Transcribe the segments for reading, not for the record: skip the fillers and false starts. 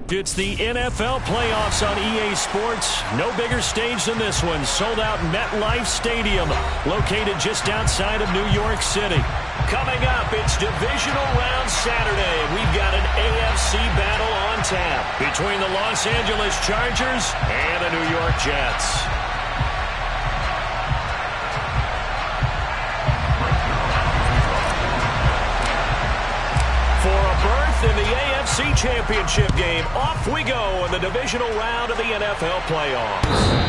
It's the NFL playoffs on EA Sports. No bigger stage than this one. Sold out MetLife Stadium, located just outside of New York City. Coming up, it's Divisional Round Saturday. We've got an AFC battle on tap between the Los Angeles Chargers and the New York Jets. For a berth in the AFC Championship game, off we go in the divisional round of the NFL playoffs.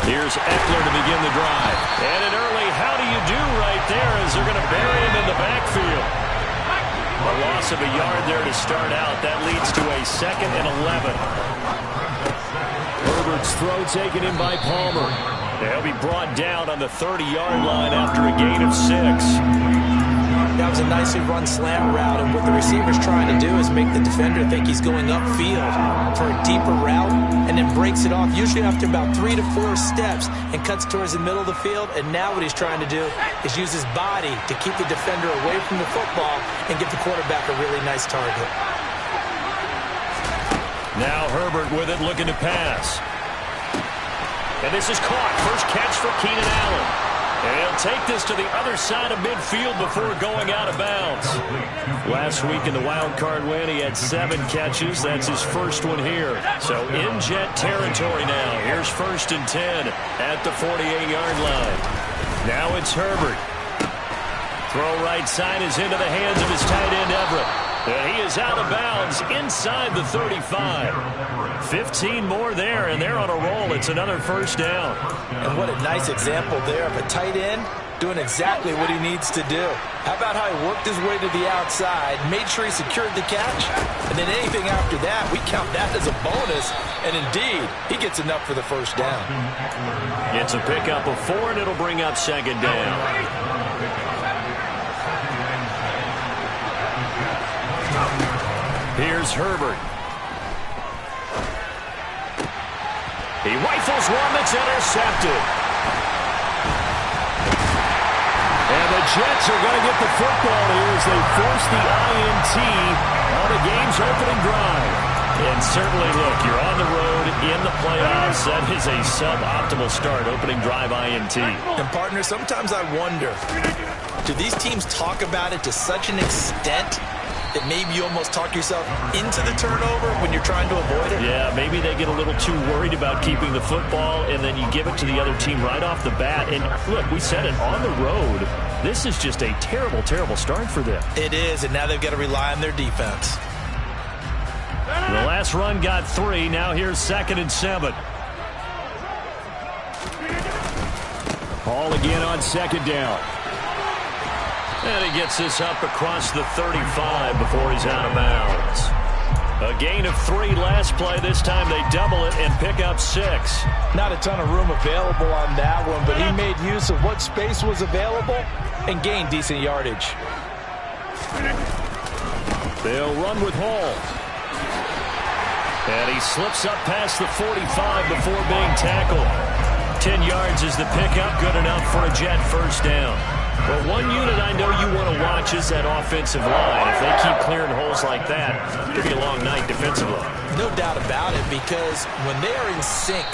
Here's Eckler to begin the drive. And an early how do you do right there as they're going to bury him in the backfield. A loss of a yard there to start out. That leads to a 2nd and 11. Herbert's throw taken in by Palmer. They'll be brought down on the 30-yard line after a gain of 6. That was a nicely run slant route, and what the receiver's trying to do is make the defender think he's going upfield for a deeper route, and then breaks it off, usually after about 3 to 4 steps, and cuts towards the middle of the field. And now what he's trying to do is use his body to keep the defender away from the football and give the quarterback a really nice target. Now Herbert with it, looking to pass. And this is caught. First catch for Keenan Allen. And he'll take this to the other side of midfield before going out of bounds. Last week in the wild card win, he had 7 catches. That's his first one here. So in Jet territory now. Here's 1st and 10 at the 48-yard line. Now it's Herbert. Throw right side is into the hands of his tight end Everett. And he is out of bounds inside the 35. 15 more there, and they're on a roll. It's another first down. And what a nice example there of a tight end doing exactly what he needs to do. How about how he worked his way to the outside, made sure he secured the catch, and then anything after that, we count that as a bonus. And indeed, he gets enough for the first down. It's a pickup of 4, and it'll bring up 2nd down. Here's Herbert. He rifles one that's intercepted. And the Jets are going to get the football here as they force the INT on the game's opening drive. And certainly, look, you're on the road in the playoffs. That is a suboptimal start, opening drive INT. And, partner, sometimes I wonder, do these teams talk about it to such an extent that maybe you almost talk yourself into the turnover when you're trying to avoid it? Yeah, maybe they get a little too worried about keeping the football, and then you give it to the other team right off the bat. And look, we said it, on the road, this is just a terrible, terrible start for them. It is, and now they've got to rely on their defense. The last run got 3. Now here's 2nd and 7. Hall again on 2nd down. And he gets this up across the 35 before he's out of bounds. A gain of 3 last play. This time they double it and pick up 6. Not a ton of room available on that one, but he made use of what space was available and gained decent yardage. They'll run with Hall. And he slips up past the 45 before being tackled. 10 yards is the pickup. Good enough for a Jet first down. Well, one unit I know you want to watch is that offensive line. If they keep clearing holes like that, it could be a long night defensively. No doubt about it, because when they are in sync,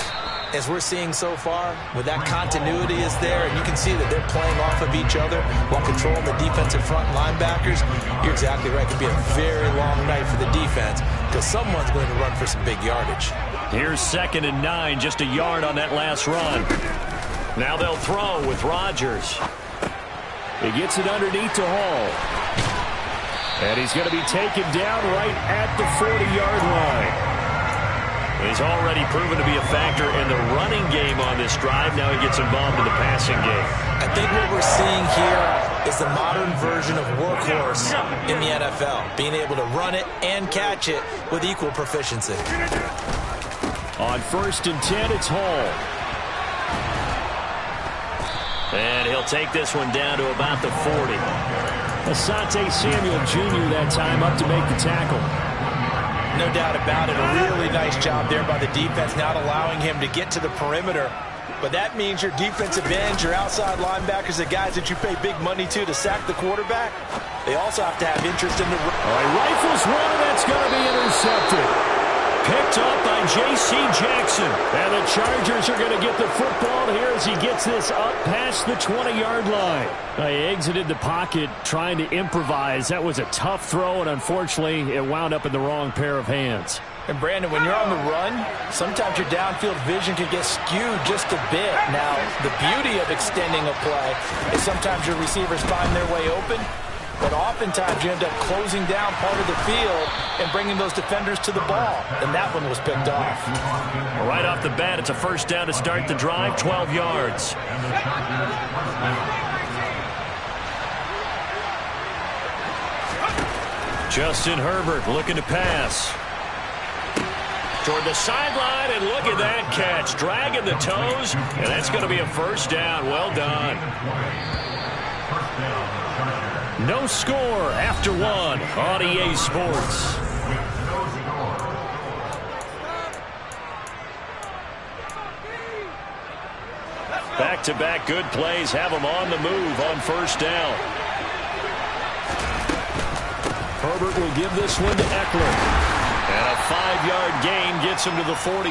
as we're seeing so far, with that continuity is there, and you can see that they're playing off of each other while controlling the defensive front linebackers, you're exactly right. It could be a very long night for the defense because someone's going to run for some big yardage. Here's 2nd and 9, just a yard on that last run. Now they'll throw with Rodgers. He gets it underneath to Hall. And he's going to be taken down right at the 40-yard line. He's already proven to be a factor in the running game on this drive. Now he gets involved in the passing game. I think what we're seeing here is the modern version of workhorse in the NFL, being able to run it and catch it with equal proficiency. On 1st and 10, it's Hall. And he'll take this one down to about the 40. Asante Samuel Jr. that time up to make the tackle. No doubt about it. A really nice job there by the defense, not allowing him to get to the perimeter. But that means your defensive ends, your outside linebackers, the guys that you pay big money to sack the quarterback, they also have to have interest in the... All right, rifles one, that's going to be intercepted. Picked up by J.C. Jackson. And the Chargers are going to get the football here as he gets this up past the 20-yard line. He exited the pocket trying to improvise. That was a tough throw, and unfortunately, it wound up in the wrong pair of hands. And, Brandon, when you're on the run, sometimes your downfield vision can get skewed just a bit. Now, the beauty of extending a play is sometimes your receivers find their way open, but oftentimes you end up closing down part of the field and bringing those defenders to the ball. And that one was picked off. Right off the bat, it's a first down to start the drive, 12 yards. Justin Herbert looking to pass. Toward the sideline, and look at that catch. Dragging the toes, and that's going to be a first down. Well done. No score after one on EA Sports. Back-to-back good plays have them on the move on first down. Herbert will give this one to Eckler. And a 5-yard gain gets him to the 42.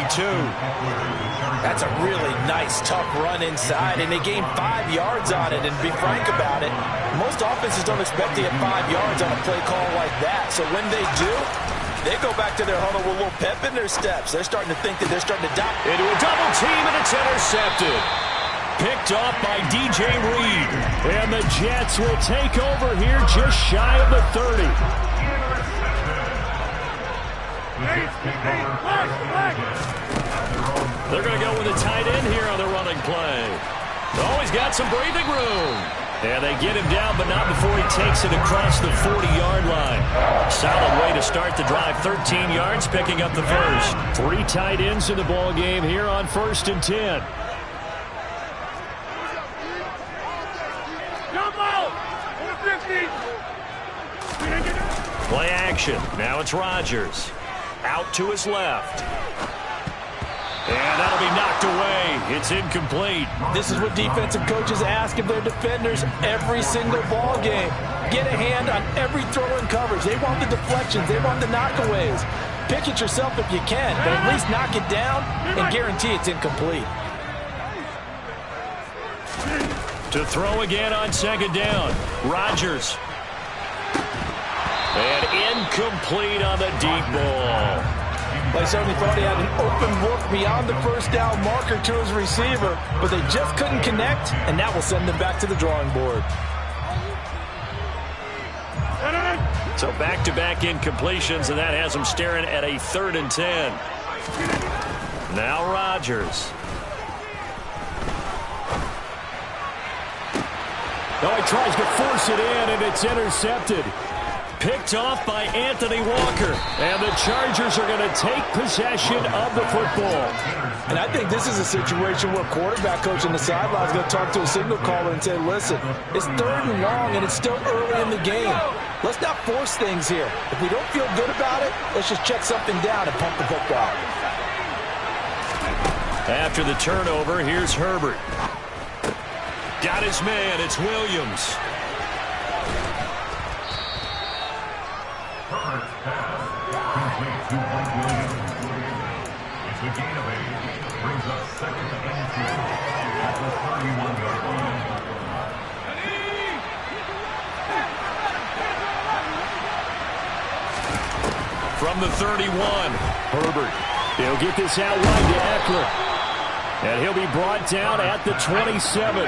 That's a really nice, tough run inside, and they gained 5 yards on it. And be frank about it, most offenses don't expect to get 5 yards on a play call like that. So when they do, they go back to their huddle with a little pep in their steps. They're starting to think that they're starting to dominate. Into a double team, and it's intercepted. Picked off by DJ Reed. And the Jets will take over here just shy of the 30. They're going to go with a tight end here on the running play. Oh, he's got some breathing room. And they get him down, but not before he takes it across the 40-yard line. Solid way to start the drive. 13 yards, picking up the first. 3 tight ends in the ball game here on 1st and 10. Play action. Now it's Rodgers. Out to his left. And that'll be knocked away. It's incomplete. This is what defensive coaches ask of their defenders every single ball game. Get a hand on every throw in coverage. They want the deflections. They want the knockaways. Pick it yourself if you can, but at least knock it down and guarantee it's incomplete. To throw again on 2nd down. Rodgers. And incomplete on the deep ball. They certainly thought he had an open look beyond the first down marker to his receiver, but they just couldn't connect, and that will send them back to the drawing board. So back-to-back incompletions, and that has them staring at a 3rd and 10. Now Rodgers. Oh, he tries to force it in, and it's intercepted. Picked off by Anthony Walker. And the Chargers are going to take possession of the football. And I think this is a situation where quarterback coach on the sideline is going to talk to a signal caller and say, listen, it's 3rd and long, and it's still early in the game. Let's not force things here. If we don't feel good about it, let's just check something down and pump the football. After the turnover, here's Herbert. Got his man. It's Williams. It's a gain of 8. Brings us 2nd and 2 at the 31-yard line. From the 31, Herbert. He'll get this out wide to Eckler. And he'll be brought down at the 27.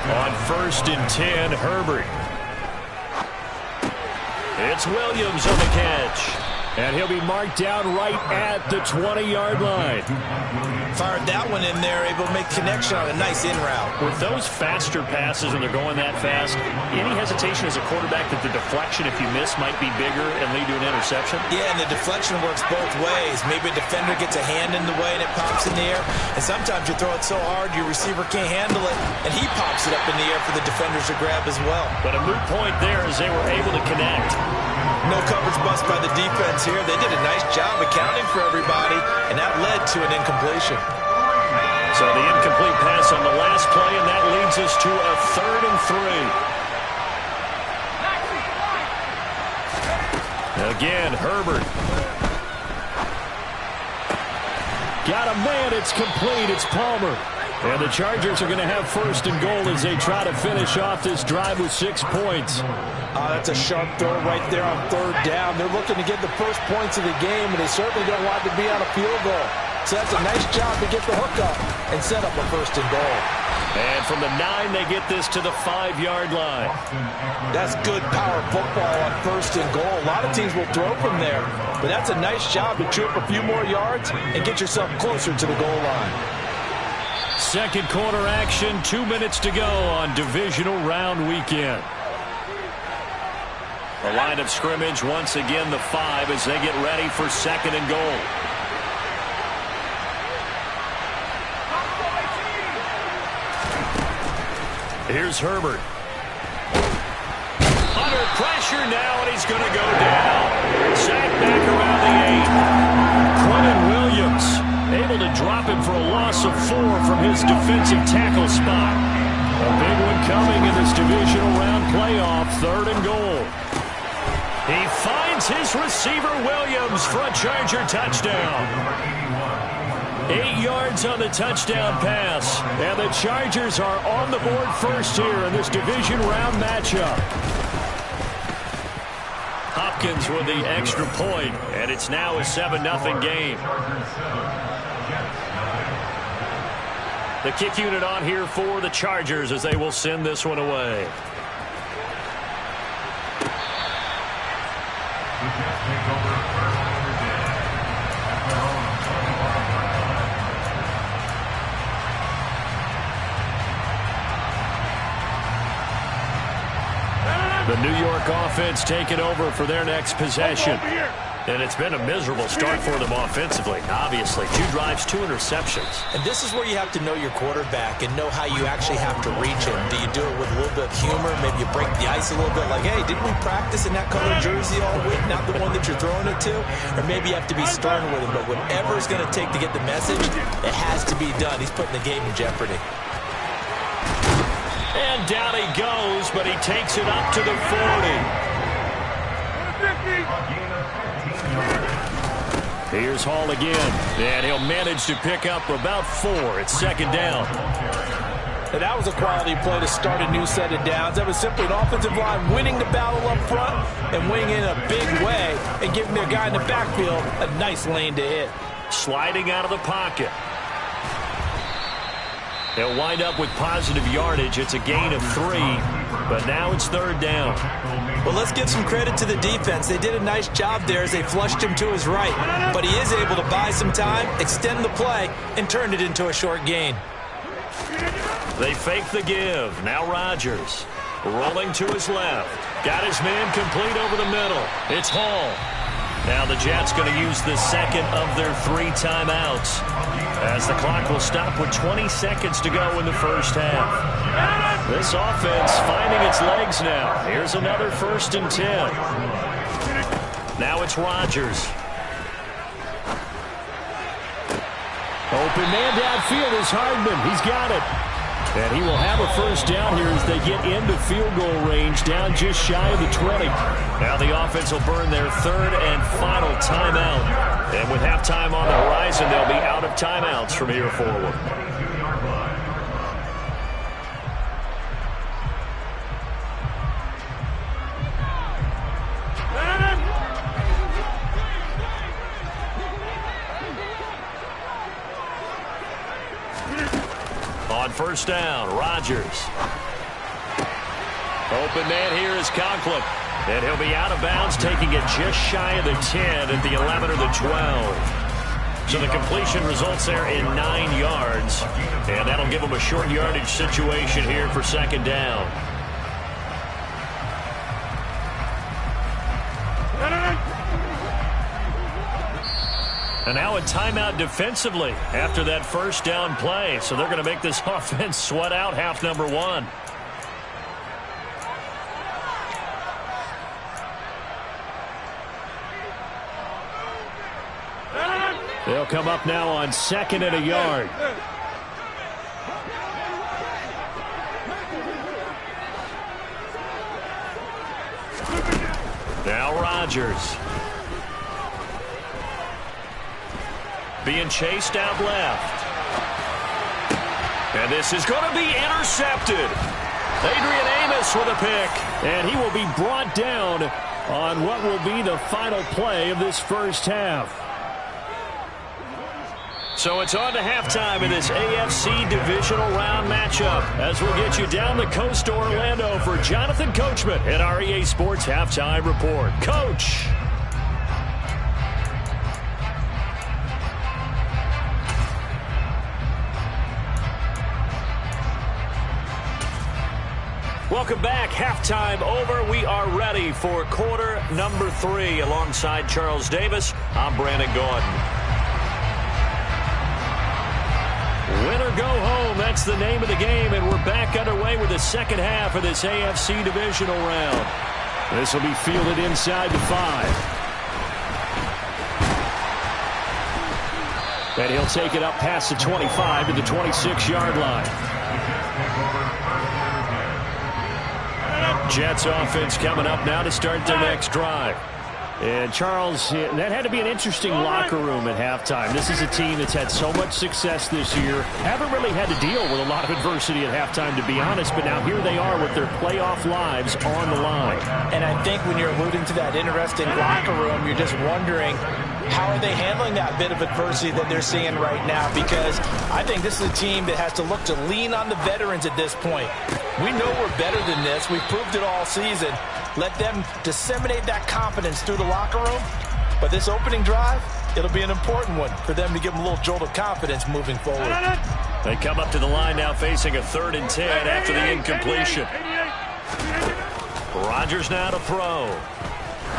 On 1st and 10, Herbert. It's Williams on the catch. And he'll be marked down right at the 20-yard line. Fired that one in there, able to make connection on a nice in route. With those faster passes and they're going that fast, any hesitation as a quarterback that the deflection, if you miss, might be bigger and lead to an interception? Yeah, and the deflection works both ways. Maybe a defender gets a hand in the way and it pops in the air. And sometimes you throw it so hard your receiver can't handle it, and he pops it up in the air for the defenders to grab as well. But a moot point there as they were able to connect. No coverage bust by the defense here. They did a nice job accounting for everybody, and that led to an incompletion. So the incomplete pass on the last play, and that leads us to a 3rd and 3. Again, Herbert. Got a man. It's complete. It's Palmer. And the Chargers are going to have 1st and goal as they try to finish off this drive with 6 points. That's a sharp throw right there on 3rd down. They're looking to get the first points of the game, and they certainly don't want to be on a field goal. So that's a nice job to get the hook up and set up a 1st and goal. And from the 9, they get this to the 5-yard line. That's good power football on 1st and goal. A lot of teams will throw from there, but that's a nice job to chew up a few more yards and get yourself closer to the goal line. Second quarter action, 2 minutes to go on divisional round weekend. The line of scrimmage, once again, the 5 as they get ready for 2nd and goal. Here's Herbert. Under pressure now, and he's going to go down. Sacked back around the 8. Quentin Williams able to drop him for a loss of 4 from his defensive tackle spot. A big one coming in this divisional round playoff, 3rd and goal. He finds his receiver, Williams, for a Charger touchdown. 8 yards on the touchdown pass. And the Chargers are on the board first here in this division round matchup. Hopkins with the extra point, and it's now a 7-0 game. The kick unit on here for the Chargers as they will send this one away. The New York offense taking over for their next possession. And it's been a miserable start for them offensively, obviously. 2 drives, 2 interceptions. And this is where you have to know your quarterback and know how you actually have to reach him. Do you do it with a little bit of humor? Maybe you break the ice a little bit like, hey, didn't we practice in that color jersey all week? Not the one that you're throwing it to? Or maybe you have to be stern with him. But whatever it's going to take to get the message, it has to be done. He's putting the game in jeopardy. And down he goes, but he takes it up to the 40. Here's Hall again, and he'll manage to pick up about 4. It's 2nd down. And that was a quality play to start a new set of downs. That was simply an offensive line winning the battle up front and winning in a big way and giving their guy in the backfield a nice lane to hit. Sliding out of the pocket. They'll wind up with positive yardage. It's a gain of 3, but now it's 3rd down. Well, let's give some credit to the defense. They did a nice job there as they flushed him to his right. But he is able to buy some time, extend the play, and turn it into a short gain. They fake the give. Now Rodgers rolling to his left. Got his man complete over the middle. It's Hall. Now the Jets going to use the 2nd of their 3 timeouts as the clock will stop with 20 seconds to go in the first half. This offense finding its legs now. Here's another 1st and 10. Now it's Rodgers. Open man downfield is Hardman. He's got it. And he will have a 1st down here as they get into field goal range, down just shy of the 20. Now the offense will burn their 3rd and final timeout. And with halftime on the horizon, they'll be out of timeouts from here forward. On 1st down, Rodgers. Open man here is Conklin. And he'll be out of bounds, taking it just shy of the 10 at the 11 or the 12. So the completion results there in 9 yards. And that'll give him a short yardage situation here for second down. And now a timeout defensively after that first down play. So they're going to make this offense sweat out half number 1. They'll come up now on 2nd and a yard. Now Rodgers. Being chased out left. And this is going to be intercepted. Adrian Amos with a pick. And he will be brought down on what will be the final play of this first half. So it's on to halftime in this AFC divisional round matchup as we'll get you down the coast to Orlando for Jonathan Coachman at our EA Sports Halftime Report. Coach. Welcome back. Halftime over. We are ready for quarter number 3 alongside Charles Davis. I'm Brandon Gaudin. Win or go home, that's the name of the game, and we're back underway with the second half of this AFC divisional round. This will be fielded inside the 5. And he'll take it up past the 25 to the 26-yard line. Jets offense coming up now to start their next drive. And, Charles, that had to be an interesting locker room at halftime. This is a team that's had so much success this year. Haven't really had to deal with a lot of adversity at halftime, to be honest. But now here they are with their playoff lives on the line. And I think when you're alluding to that interesting locker room, you're just wondering, how are they handling that bit of adversity that they're seeing right now? Because I think this is a team that has to look to lean on the veterans at this point. We know we're better than this. We've proved it all season. Let them disseminate that confidence through the locker room. But this opening drive, it'll be an important one for them to give them a little jolt of confidence moving forward. They come up to the line now facing a 3rd and 10 after the incompletion. Rodgers now to throw.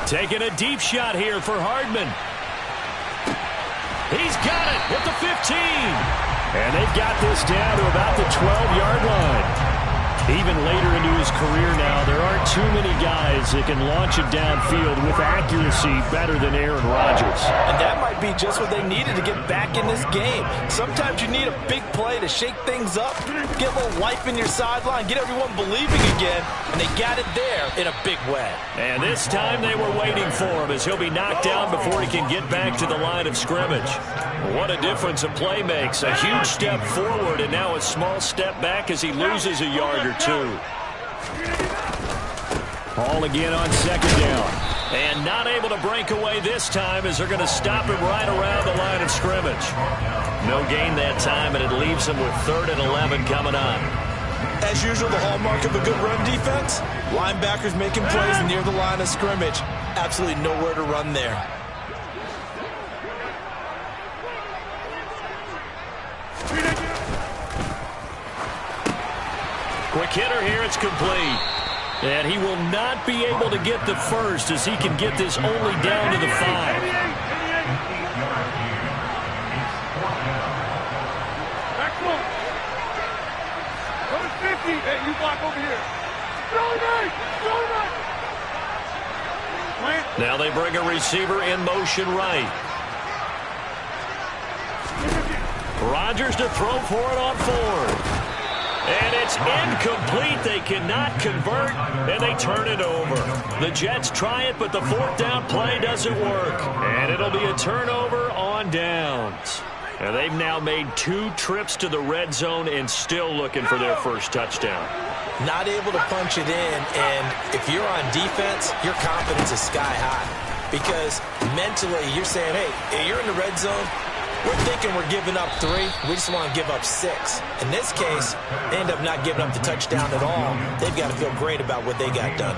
Taking a deep shot here for Hardman. He's got it with the 15. And they've got this down to about the 12-yard line. Even later into his career now, there aren't too many guys that can launch it downfield with accuracy better than Aaron Rodgers. And that might be just what they needed to get back in this game. Sometimes you need a big play to shake things up, get a little life in your sideline, get everyone believing again, and they got it there in a big way. And this time they were waiting for him as he'll be knocked down before he can get back to the line of scrimmage. What a difference a play makes. A huge step forward and now a small step back as he loses a yard or 2. Ball again on 2nd down. And not able to break away this time as they're going to stop him right around the line of scrimmage. No gain that time, and it leaves him with 3rd and 11 coming up. As usual, the hallmark of a good run defense, linebackers making plays near the line of scrimmage. Absolutely nowhere to run there. Quick hitter here, it's complete. And he will not be able to get the first as he can get this only down to the 5. Hey, you block over here. Now they bring a receiver in motion right. Rodgers to throw for it on 4th. And it's incomplete. They cannot convert, and they turn it over. The Jets try it, but the 4th down play doesn't work. And it'll be a turnover on downs. And they've now made 2 trips to the red zone and still looking for their first touchdown. Not able to punch it in, and if you're on defense, your confidence is sky high. Because mentally, you're saying, hey, you're in the red zone, We're thinking we're giving up 3. We just want to give up 6. In this case, they end up not giving up the touchdown at all. They've got to feel great about what they got done.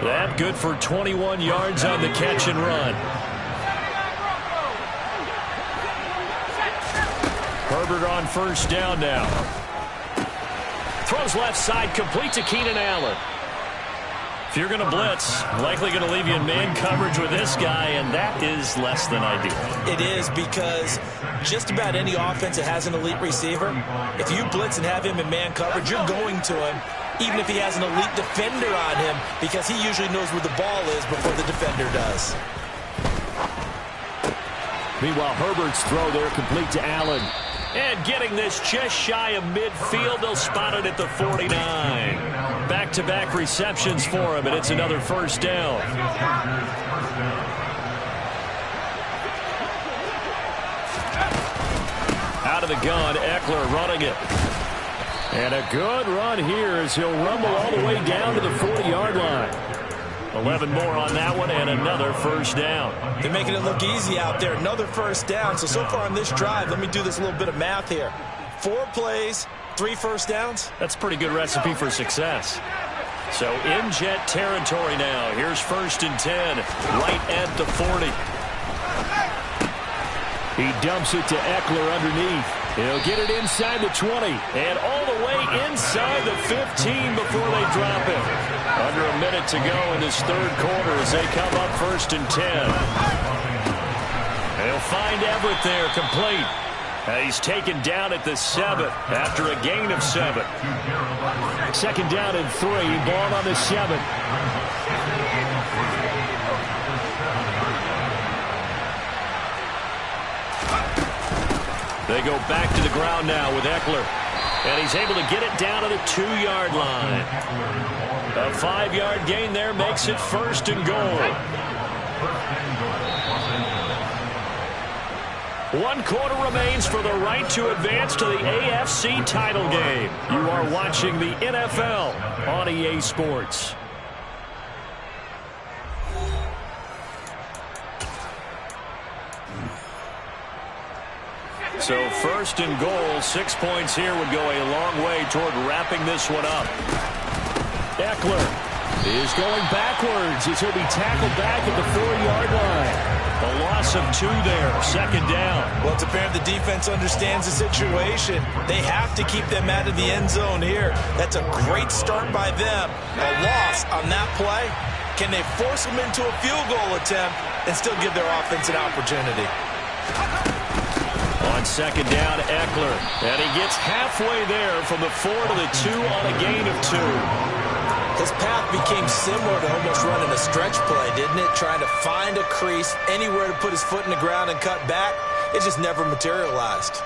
That good for 21 yards on the catch and run. Herbert on first down now. Throws left side, complete to Keenan Allen. If you're going to blitz, likely going to leave you in man coverage with this guy, and that is less than ideal. It is, because just about any offense that has an elite receiver, if you blitz and have him in man coverage, you're going to him, even if he has an elite defender on him, because he usually knows where the ball is before the defender does. Meanwhile, Herbert's throw there complete to Allen. And getting this just shy of midfield, they'll spot it at the 49. Back-to-back receptions for him, and it's another first down. Out of the gun, Eckler running it. And a good run here as he'll rumble all the way down to the 40-yard line. 11 more on that one, and another first down. They're making it look easy out there. Another first down. So far on this drive, let me do this little bit of math here. 4 plays, 3 first downs. That's a pretty good recipe for success. So in jet territory now. Here's 1st and 10, right at the 40. He dumps it to Eckler underneath. He'll get it inside the 20 and all the way inside the 15 before they drop it. Under a minute to go in this third quarter as they come up 1st and 10. They'll find Everett there, complete. He's taken down at the 7 after a gain of 7. 2nd down and 3, ball on the 7. They go back to the ground now with Eckler. And he's able to get it down to the 2-yard line. A 5-yard gain there makes it 1st and goal. 1 quarter remains for the right to advance to the AFC title game. You are watching the NFL on EA Sports. So 1st and goal, 6 points here would go a long way toward wrapping this one up. Eckler is going backwards as he'll be tackled back at the 4-yard line. A loss of 2 there, 2nd down. Well, it's apparent the defense understands the situation. They have to keep them out of the end zone here. That's a great start by them. A loss on that play. Can they force them into a field goal attempt and still give their offense an opportunity? On 2nd down, Eckler. And he gets halfway there from the 4 to the 2 on a gain of 2. His path became similar to almost running a stretch play, didn't it? Trying to find a crease, anywhere to put his foot in the ground and cut back. It just never materialized.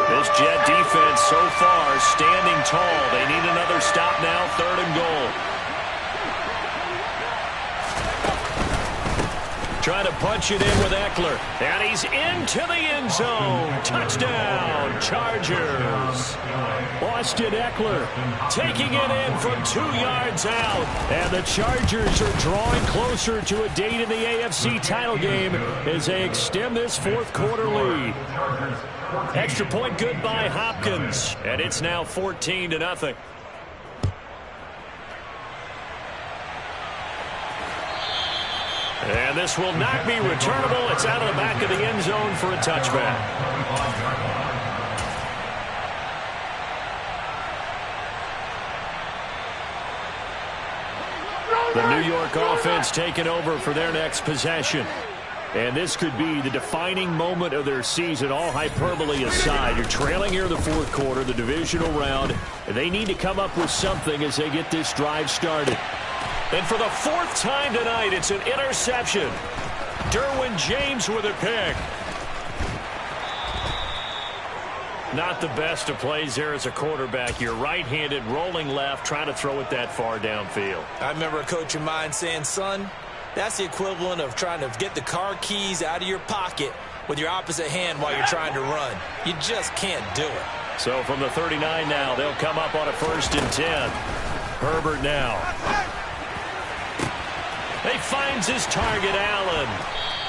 This Jet defense so far standing tall. They need another stop now, 3rd and goal. Trying to punch it in with Eckler. And he's into the end zone. Touchdown, Chargers. Austin Eckler taking it in from 2 yards out. And the Chargers are drawing closer to a date in the AFC title game as they extend this 4th quarter lead. Extra point good by Hopkins. And it's now 14-0. And this will not be returnable. It's out of the back of the end zone for a touchback. The New York offense taking over for their next possession. And this could be the defining moment of their season, all hyperbole aside. You're trailing here in the 4th quarter, the divisional round. And they need to come up with something as they get this drive started. And for the 4th time tonight, it's an interception. Derwin James with a pick. Not the best of plays there as a quarterback. You're right-handed, rolling left, trying to throw it that far downfield. I remember a coach of mine saying, son, that's the equivalent of trying to get the car keys out of your pocket with your opposite hand while you're trying to run. You just can't do it. So from the 39 now, they'll come up on a 1st and 10. Herbert now. He finds his target, Allen.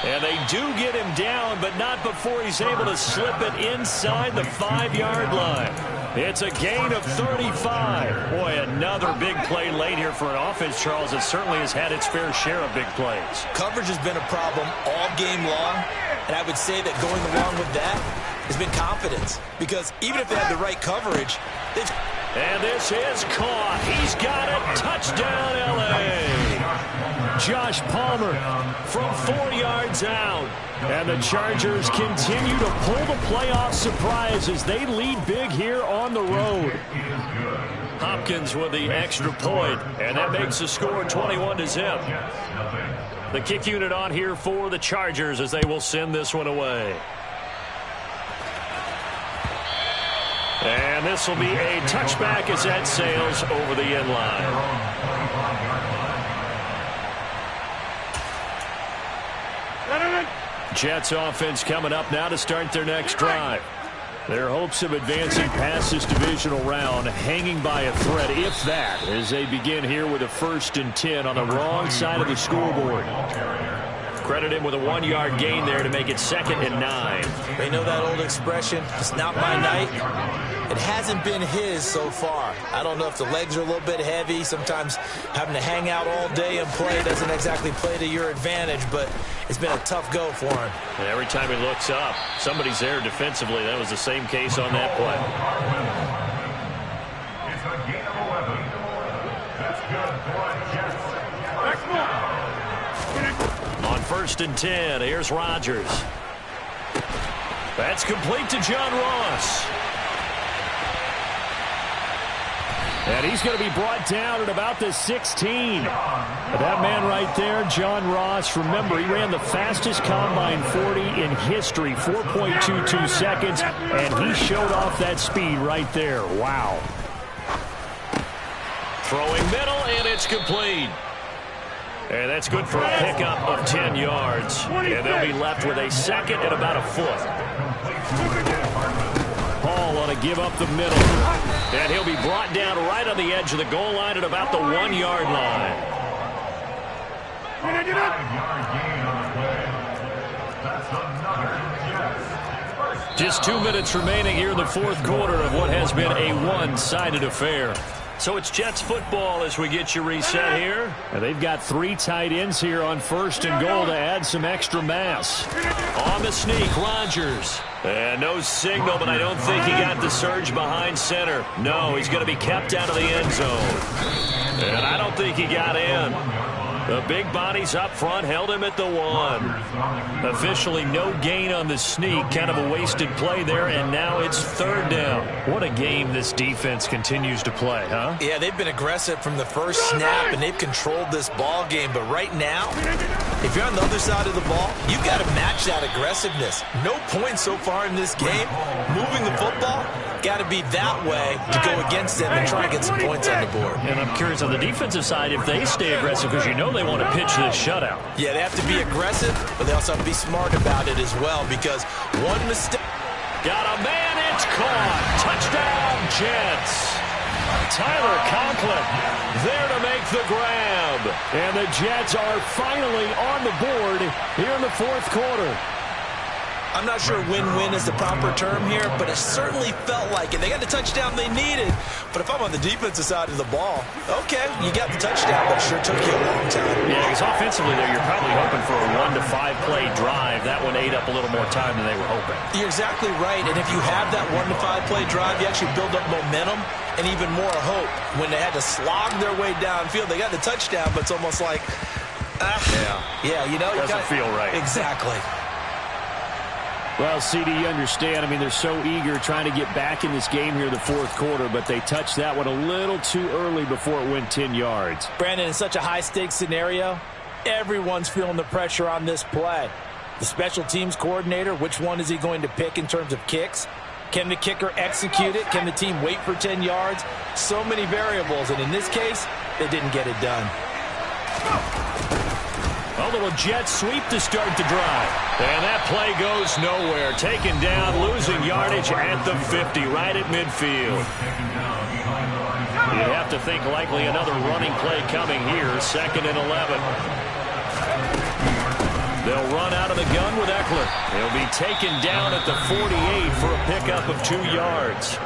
And they do get him down, but not before he's able to slip it inside the 5-yard line. It's a gain of 35. Boy, another big play late here for an offense, Charles, that certainly has had its fair share of big plays. Coverage has been a problem all game long, and I would say that going along with that has been confidence. Because even if they have the right coverage, they've... And this is caught. He's got it. Touchdown, L.A. Josh Palmer from 4 yards out. And the Chargers continue to pull the playoff surprise as they lead big here on the road. Hopkins with the extra point, and that makes the score 21-0. The kick unit on here for the Chargers as they will send this one away. And this will be a touchback as that sails over the end line. Jets offense coming up now to start their next drive. Their hopes of advancing past this divisional round hanging by a thread, if that, as they begin here with a 1st and 10 on the wrong side of the scoreboard. Credit him with a 1-yard gain there to make it 2nd and 9. They know that old expression, it's not my night. It hasn't been his so far. I don't know if the legs are a little bit heavy. Sometimes having to hang out all day and play doesn't exactly play to your advantage, but it's been a tough go for him. And every time he looks up, somebody's there defensively. That was the same case on that play. It's a gain of 11. That's good for Jets. On 1st and 10, here's Rodgers. That's complete to John Ross. And he's going to be brought down at about the 16. That man right there, John Ross, remember, he ran the fastest combine 40 in history, 4.22 seconds, and he showed off that speed right there. Wow. Throwing middle, and it's complete. And that's good for a pickup of 10 yards. And they'll be left with a 2nd and about a foot. Hall on to give up the middle. And he'll be brought down right on the edge of the goal line at about the 1-yard line. 5-yard gain on the play. That's another Jets. Just 2 minutes remaining here in the 4th quarter of what has been a one-sided affair. So it's Jets football as we get you reset here. And they've got 3 tight ends here on 1st and goal to add some extra mass. On the sneak, Rodgers. And no signal, but I don't think he got the surge behind center. No, he's going to be kept out of the end zone. And I don't think he got in. The big bodies up front held him at the 1. Officially no gain on the sneak. Kind of a wasted play there, and now it's 3rd down. What a game this defense continues to play, huh? Yeah, they've been aggressive from the first snap, and they've controlled this ball game. But right now, if you're on the other side of the ball, you've got to match that aggressiveness. No points so far in this game. Moving the football, got to be that way to go against them and try and get some points on the board. And I'm curious on the defensive side if they stay aggressive, because you know they want to pitch this shutout. Yeah, they have to be aggressive, but they also have to be smart about it as well, because one mistake. Got a man, it's caught. Touchdown, Jets. Tyler Conklin there to make the grab. And the Jets are finally on the board here in the 4th quarter. I'm not sure win-win is the proper term here, but it certainly felt like it. They got the touchdown they needed. But if I'm on the defensive side of the ball, okay, you got the touchdown, but it sure took you a long time. Yeah, because offensively there, you're probably hoping for a 1 to 5 play drive. That one ate up a little more time than they were hoping. You're exactly right, and if you have that 1 to 5 play drive, you actually build up momentum and even more hope. When they had to slog their way downfield, they got the touchdown, but it's almost like, yeah, you know. Doesn't feel right. Exactly. Well, CD, you understand. I mean, they're so eager trying to get back in this game here in the 4th quarter, but they touched that one a little too early before it went 10 yards. Brandon, in such a high-stakes scenario, everyone's feeling the pressure on this play. The special teams coordinator, which one is he going to pick in terms of kicks? Can the kicker execute it? Can the team wait for 10 yards? So many variables, and in this case, they didn't get it done. A little jet sweep to start the drive. And that play goes nowhere. Taken down, losing yardage at the 50, right at midfield. You'd have to think likely another running play coming here, 2nd and 11. They'll run out of the gun with Eckler. He'll be taken down at the 48 for a pickup of 2 yards.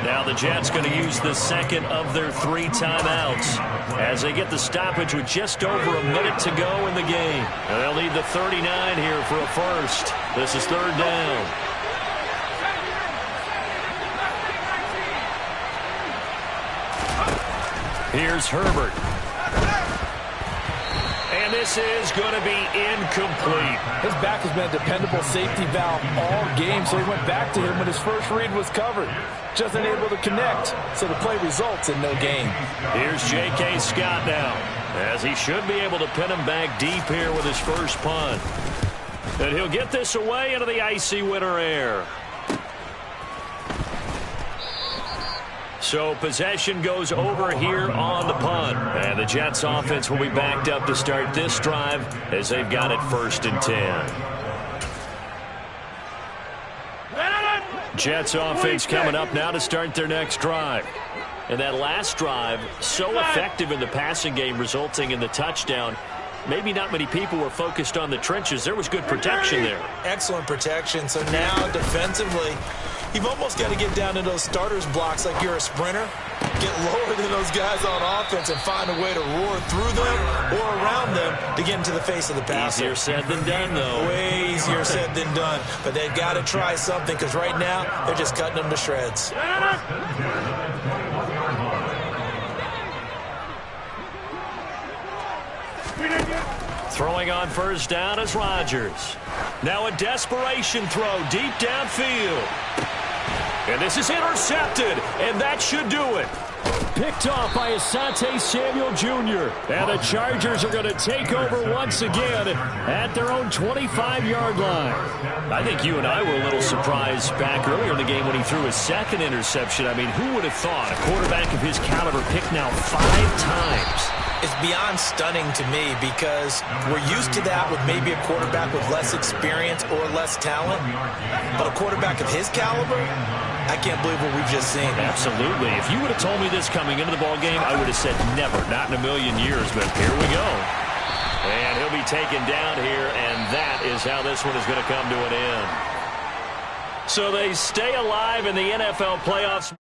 Now the Jets going to use the second of their 3 timeouts as they get the stoppage with just over a minute to go in the game. And they'll need the 39 here for a first. This is 3rd down. Here's Herbert. And this is going to be incomplete. His back has been a dependable safety valve all game, so he went back to him when his first read was covered. Just unable to connect, so the play results in no gain. Here's J.K. Scott now, as he should be able to pin him back deep here with his first punt. And he'll get this away into the icy winter air. So possession goes over here on the punt. And the Jets offense will be backed up to start this drive as they've got it 1st and 10. Jets offense coming up now to start their next drive. And that last drive, so effective in the passing game, resulting in the touchdown. Maybe not many people were focused on the trenches. There was good protection there. Excellent protection. So now defensively, you've almost got to get down to those starters blocks like you're a sprinter. Get lower than those guys on offense and find a way to roar through them or around them to get into the face of the passer. Easier said than done, though. Way easier said than done. But they've got to try something because right now they're just cutting them to shreds. Throwing on 1st down is Rodgers. Now a desperation throw deep downfield. And this is intercepted, and that should do it. Picked off by Asante Samuel Jr. And the Chargers are going to take over once again at their own 25-yard line. I think you and I were a little surprised back earlier in the game when he threw his 2nd interception. I mean, who would have thought a quarterback of his caliber picked now 5 times? It's beyond stunning to me because we're used to that with maybe a quarterback with less experience or less talent. But a quarterback of his caliber, I can't believe what we've just seen. Absolutely. If you would have told me this coming into the ballgame, I would have said never, not in a million years. But here we go. And he'll be taken down here, and that is how this one is going to come to an end. So they stay alive in the NFL playoffs.